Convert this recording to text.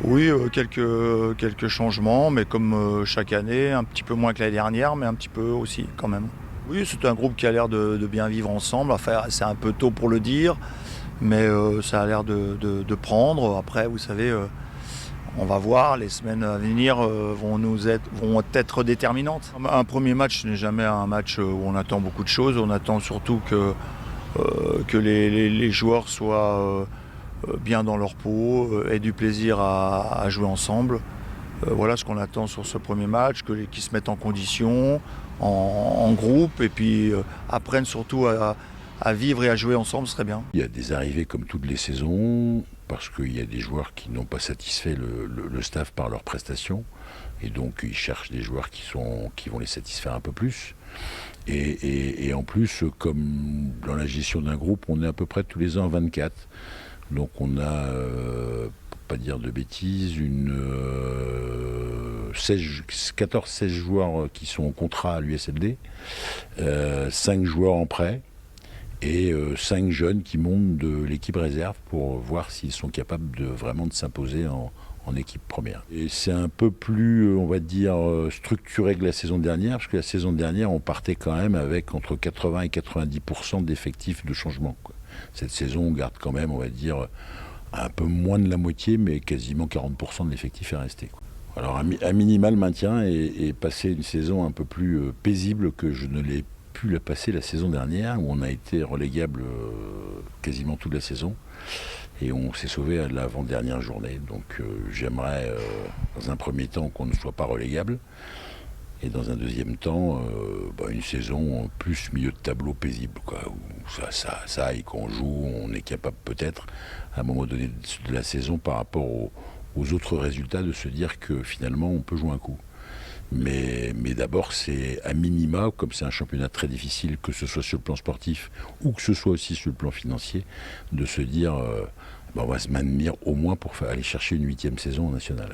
Oui, quelques changements, mais comme chaque année, un petit peu moins que l'année dernière, mais un petit peu aussi quand même. Oui, c'est un groupe qui a l'air de bien vivre ensemble. Enfin, c'est un peu tôt pour le dire, mais ça a l'air de prendre. Après, vous savez, on va voir, les semaines à venir vont être déterminantes. Un premier match n'est jamais un match où on attend beaucoup de choses. On attend surtout que les joueurs soient bien dans leur peau, aient du plaisir à jouer ensemble. Voilà ce qu'on attend sur ce premier match, qu'ils se mettent en condition, en groupe, et puis apprennent surtout à vivre et à jouer ensemble, ce serait bien. Il y a des arrivées comme toutes les saisons, parce qu'il y a des joueurs qui n'ont pas satisfait le staff par leurs prestations, et donc ils cherchent des joueurs qui vont les satisfaire un peu plus. Et en plus, comme dans la gestion d'un groupe, on est à peu près tous les ans à 24. Donc on a, pour pas dire de bêtises, 14-16 joueurs qui sont en contrat à l'USLD, 5 joueurs en prêt, et 5 jeunes qui montent de l'équipe réserve pour voir s'ils sont capables vraiment de s'imposer en équipe première. Et c'est un peu plus, on va dire, structuré que la saison dernière, parce que la saison dernière, on partait quand même avec entre 80 et 90% d'effectifs de changement, quoi. Cette saison, on garde quand même, on va dire, un peu moins de la moitié, mais quasiment 40% de l'effectif est resté, quoi. Alors, à minima, le maintien et passer une saison un peu plus paisible que je ne l'ai pu la passer la saison dernière, où on a été relégable quasiment toute la saison. Et on s'est sauvé à l'avant-dernière journée. Donc j'aimerais, dans un premier temps, qu'on ne soit pas relégable. Et dans un deuxième temps, une saison plus milieu de tableau paisible, quoi, où ça aille, qu'on joue, on est capable peut-être, à un moment donné de la saison, par rapport aux autres résultats, de se dire que finalement on peut jouer un coup. Mais d'abord, c'est à minima, comme c'est un championnat très difficile, que ce soit sur le plan sportif ou que ce soit aussi sur le plan financier, de se dire on va se maintenir au moins pour aller chercher une 8e saison en nationale.